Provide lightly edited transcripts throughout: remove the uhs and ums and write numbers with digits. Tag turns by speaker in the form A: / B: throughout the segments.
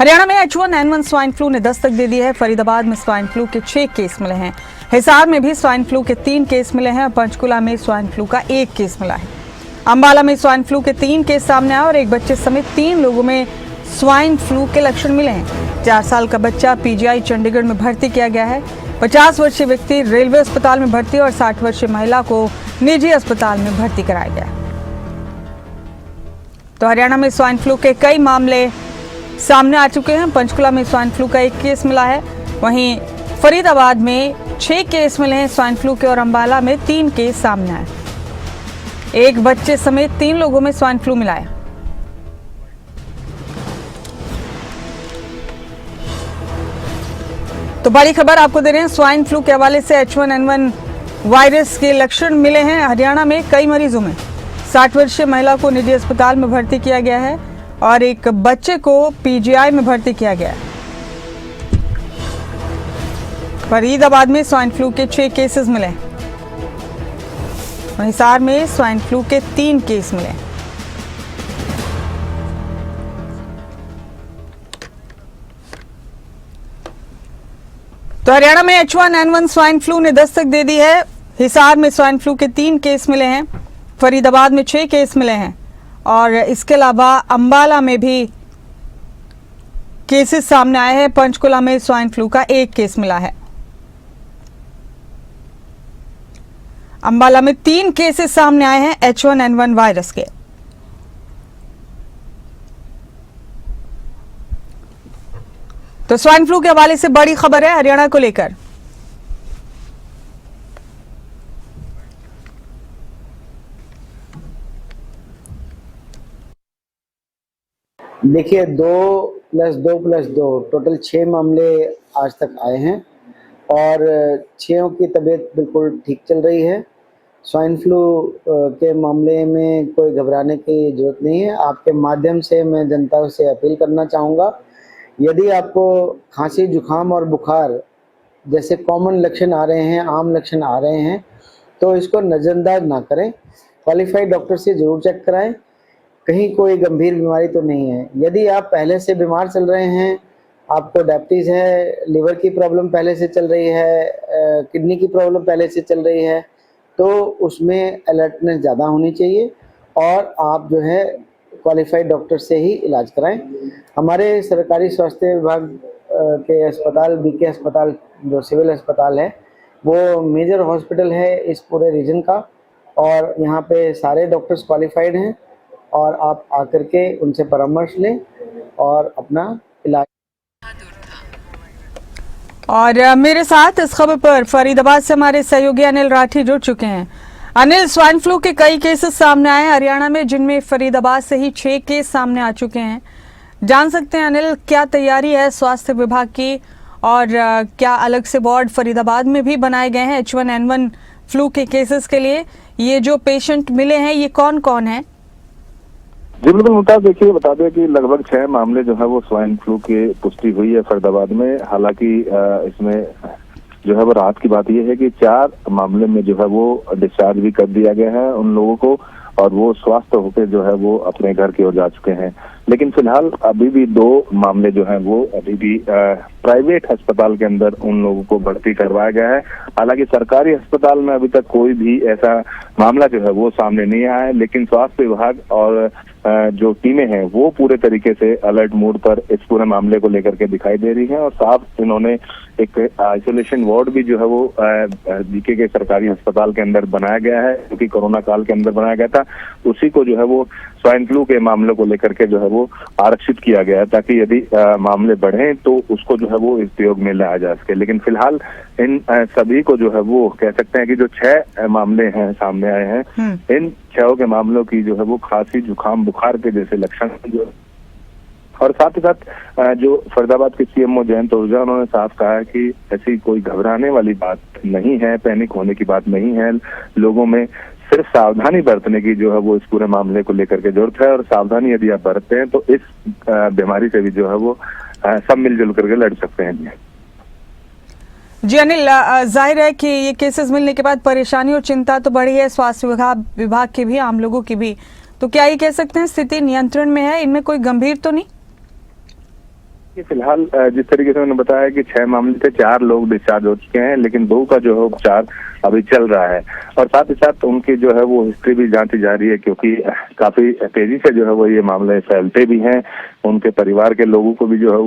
A: हरियाणा में H1N1 swine flu ने दस्तक दे दी है। फरीदाबाद में स्वाइन फ्लू के 6 केस मिले हैं। हिसार में भी स्वाइन फ्लू के 3 केस मिले हैं और पंचकुला में स्वाइन फ्लू का 1 केस मिला है। अंबाला में स्वाइन फ्लू के 3 केस सामने आए और एक बच्चे समेत 3 लोगों में स्वाइन फ्लू के लक्षण मिले हैं। 4 साल का बच्चा पीजीआई चंडीगढ़ में भर्ती किया गया है। 50 वर्षीय व्यक्ति रेलवे अस्पताल में भर्ती और 60 वर्षीय महिला को निजी अस्पताल में भर्ती कराया गया। तो हरियाणा में स्वाइन फ्लू के कई मामले सामने आ चुके हैं। पंचकुला में स्वाइन फ्लू का 1 केस मिला है, वहीं फरीदाबाद में 6 केस मिले हैं स्वाइन फ्लू के और अंबाला में 3 केस सामने आए। एक बच्चे समेत 3 लोगों में स्वाइन फ्लू मिला है। तो बड़ी खबर आपको दे रहे हैं, स्वाइन फ्लू के हवाले से H1N1 वायरस के लक्षण मिले हैं हरियाणा में कई मरीजों में। 60 वर्षीय महिला को निजी अस्पताल में भर्ती किया गया है और एक बच्चे को पीजीआई में भर्ती किया गया है। फरीदाबाद में स्वाइन फ्लू के 6 केसेस मिले हैं। हिसार में स्वाइन फ्लू के 3 केस मिले हैं। तो हरियाणा में H1N1 स्वाइन फ्लू ने दस्तक दे दी है। हिसार में स्वाइन फ्लू के 3 केस मिले हैं, फरीदाबाद में 6 केस मिले हैं और इसके अलावा अंबाला में भी केसेस सामने आए हैं। पंचकुला में स्वाइन फ्लू का 1 केस मिला है। अंबाला में 3 केसेस सामने आए हैं H1N1 वायरस के। तो स्वाइन फ्लू के हवाले से बड़ी खबर है हरियाणा को लेकर।
B: देखिए 2+2+2 टोटल 6 मामले आज तक आए हैं और 6 की तबीयत बिल्कुल ठीक चल रही है। स्वाइन फ्लू के मामले में कोई घबराने की ज़रूरत नहीं है। आपके माध्यम से मैं जनता से अपील करना चाहूँगा, यदि आपको खांसी, जुखाम और बुखार जैसे कॉमन लक्षण आ रहे हैं, आम लक्षण आ रहे हैं, तो इसको नज़रअंदाज ना करें। क्वालिफाइड डॉक्टर से ज़रूर चेक कराएं, कहीं कोई गंभीर बीमारी तो नहीं है। यदि आप पहले से बीमार चल रहे हैं, आपको डायबिटीज़ है, लिवर की प्रॉब्लम पहले से चल रही है, किडनी की प्रॉब्लम पहले से चल रही है, तो उसमें अलर्टनेस ज़्यादा होनी चाहिए और आप जो है क्वालिफाइड डॉक्टर से ही इलाज कराएं। हमारे सरकारी स्वास्थ्य विभाग के अस्पताल, बीके अस्पताल जो सिविल अस्पताल है, वो मेजर हॉस्पिटल है इस पूरे रीजन का और यहाँ पे सारे डॉक्टर्स क्वालिफाइड हैं और आप आकर के उनसे परामर्श लें और अपना इलाज।
A: और मेरे साथ इस खबर पर फरीदाबाद से हमारे सहयोगी अनिल राठी जुड़ चुके हैं। अनिल, स्वाइन फ्लू के कई केसेस सामने आए हरियाणा में, जिनमें फरीदाबाद से ही 6 केस सामने आ चुके हैं। जान सकते हैं अनिल, क्या तैयारी है स्वास्थ्य विभाग की और क्या अलग से वार्ड फरीदाबाद में भी बनाए गए हैं H1N1 फ्लू के केसेस के लिए? ये जो पेशेंट मिले हैं ये कौन कौन है?
C: जी बिल्कुल मुमताज, देखिए बता दें कि लगभग 6 मामले जो है वो स्वाइन फ्लू की पुष्टि हुई है फरीदाबाद में। हालांकि इसमें जो है वो राहत की बात यह है कि 4 मामले में जो है वो डिस्चार्ज भी कर दिया गया है उन लोगों को और वो स्वस्थ होकर जो है वो अपने घर की ओर जा चुके हैं। लेकिन फिलहाल अभी भी 2 मामले जो हैं वो अभी भी प्राइवेट अस्पताल के अंदर उन लोगों को भर्ती करवाया गया है। हालांकि सरकारी अस्पताल में अभी तक कोई भी ऐसा मामला जो है वो सामने नहीं आया है, लेकिन स्वास्थ्य विभाग और जो टीमें हैं वो पूरे तरीके से अलर्ट मोड पर इस पूरे मामले को लेकर के दिखाई दे रही हैं और साफ इन्होंने एक आइसोलेशन वार्ड भी जो है वो बीके के सरकारी अस्पताल के अंदर बनाया गया है, क्योंकि कोरोना काल के अंदर बनाया गया था। उसी को जो है वो स्वाइन फ्लू के मामलों को लेकर के जो है वो आरक्षित किया गया है, ताकि यदि मामले बढ़े तो उसको जो है वो इस प्रयोग में लाया जा सके। लेकिन फिलहाल इन सभी को जो है वो कह सकते हैं कि जो 6 मामले हैं सामने आए हैं, इन 6 के मामलों की जो है वो खांसी, जुखाम, बुखार के जैसे लक्षण जो, और साथ ही साथ जो फरीदाबाद के सीएमओ जयंत ओझा, उन्होंने साफ कहा है कि ऐसी कोई घबराने वाली बात नहीं है, पैनिक होने की बात नहीं है। लोगों में सिर्फ सावधानी बरतने की जो है वो इस पूरे मामले को लेकर के जरूरत है और सावधानी यदि आप बरतते हैं तो इस बीमारी से भी जो है वो सब मिलजुल करके लड़ सकते हैं।
A: जी अनिल, जाहिर है कि ये केसेस मिलने के बाद परेशानी और चिंता तो बढ़ी है स्वास्थ्य विभाग की भी, आम लोगों की भी। तो क्या ये कह सकते हैं स्थिति नियंत्रण में है, इनमें कोई गंभीर तो नहीं?
C: कि फिलहाल जिस तरीके से उन्होंने बताया कि 6 मामले थे, 4 लोग डिस्चार्ज हो चुके हैं, लेकिन 2 का जो है उपचार अभी चल रहा है। और साथ ही साथ उनकी जो है वो हिस्ट्री भी जांची जा रही है, क्योंकि काफी तेजी से जो है वो ये मामले फैलते भी हैं। उनके परिवार के लोगों को भी जो है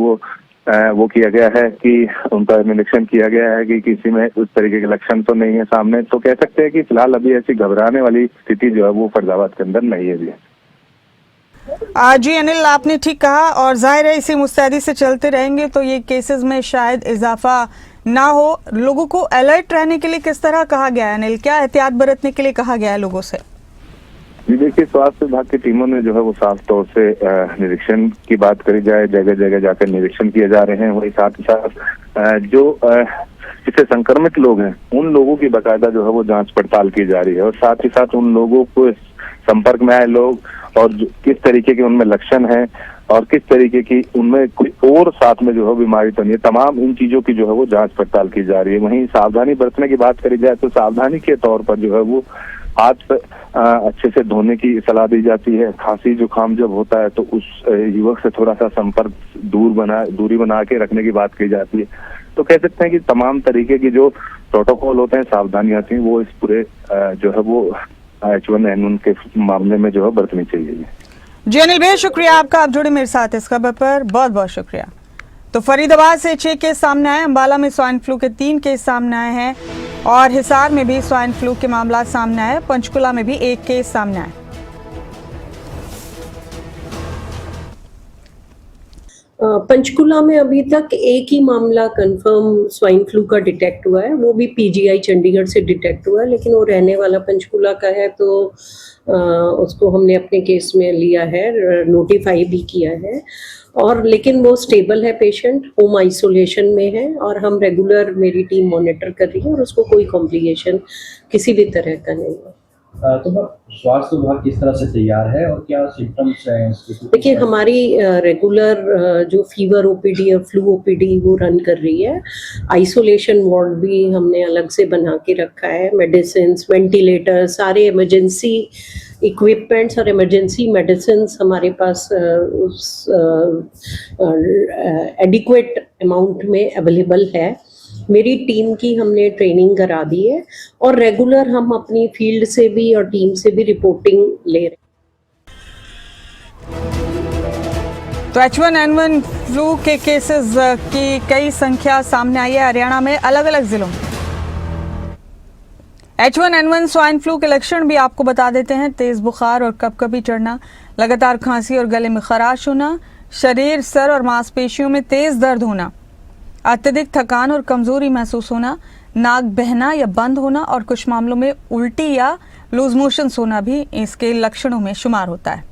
C: वो किया गया है कि उनका निरीक्षण किया गया है कि किसी में उस तरीके के लक्षण तो नहीं है सामने। तो कह सकते हैं कि फिलहाल अभी ऐसी घबराने वाली स्थिति जो है वो फरीदाबाद के अंदर नहीं है।
A: जी अनिल, आपने ठीक कहा, और जाहिर है इसी मुस्तैदी से चलते रहेंगे तो ये केसेस में शायद इजाफा ना हो। लोगों को अलर्ट रहने के लिए किस तरह कहा गया है अनिल? क्या एहतियात बरतने के लिए कहा गया है लोगों से?
C: जी देखिए, स्वास्थ्य विभाग की टीमों ने जो है वो साफ तौर से निरीक्षण की बात करी जाए, जगह जगह जाकर निरीक्षण किए जा रहे हैं। वही साथ ही साथ जो इससे संक्रमित लोग हैं उन लोगों की बाकायदा जो है वो जांच पड़ताल की जा रही है, और साथ ही साथ उन लोगों को संपर्क में आए लोग और किस तरीके के उनमें लक्षण हैं और किस तरीके की उनमें कोई और साथ में जो है बीमारी तो नहीं है, तमाम इन चीजों की जो है वो जांच पड़ताल की जा रही है। वहीं सावधानी बरतने की बात करी जाए तो सावधानी के तौर पर जो है वो हाथ अच्छे से धोने की सलाह दी जाती है। खांसी जुकाम जब होता है तो उस युवक से थोड़ा सा संपर्क दूरी बना के रखने की बात की जाती है। तो कह सकते हैं कि तमाम तरीके की जो प्रोटोकॉल होते हैं, सावधानियां थी, वो इस पूरे जो है वो H1N1 के मामले में जो है बरतनी चाहिए।
A: जी अनिल भाई, शुक्रिया आपका, आप जुड़े मेरे साथ इस खबर पर, बहुत बहुत शुक्रिया। तो फरीदाबाद से 6 केस सामने आए, अंबाला में स्वाइन फ्लू के 3 केस सामने आए हैं और हिसार में भी स्वाइन फ्लू के मामला सामने आए, पंचकुला में भी 1 केस सामने आए।
D: पंचकुला में अभी तक एक ही मामला कंफर्म स्वाइन फ्लू का डिटेक्ट हुआ है, वो भी पीजीआई चंडीगढ़ से डिटेक्ट हुआ है, लेकिन वो रहने वाला पंचकुला का है, तो उसको हमने अपने केस में लिया है, नोटिफाई भी किया है, और लेकिन वो स्टेबल है, पेशेंट होम आइसोलेशन में है, और हम रेगुलर मेरी टीम मॉनिटर कर रही है और उसको कोई कॉम्प्लिकेशन किसी भी तरह का नहीं है।
E: तो स्वास्थ्य विभाग किस तरह से तैयार है और क्या सिम्टम्स हैं?
D: देखिए, हमारी रेगुलर जो फीवर ओपीडी और फ्लू ओपीडी वो रन कर रही है। आइसोलेशन वार्ड भी हमने अलग से बना के रखा है, मेडिसिन, वेंटिलेटर, सारे इमरजेंसी इक्विपमेंट्स और इमरजेंसी मेडिसिन हमारे पास उस एडिक्वेट अमाउंट में अवेलेबल है। मेरी टीम की हमने ट्रेनिंग करा दी है और रेगुलर हम अपनी फील्ड से भी और टीम से भी रिपोर्टिंग ले रहे हैं।
A: तो H1N1 फ्लू के केसेस की कई संख्या सामने आई है हरियाणा में अलग अलग जिलों में। H1N1 स्वाइन फ्लू के लक्षण भी आपको बता देते हैं। तेज बुखार और कपकपी चढ़ना, लगातार खांसी और गले में खराश होना, शरीर, सर और मांसपेशियों में तेज दर्द होना, अत्यधिक थकान और कमजोरी महसूस होना, नाक बहना या बंद होना और कुछ मामलों में उल्टी या लूज मोशंस होना भी इसके लक्षणों में शुमार होता है।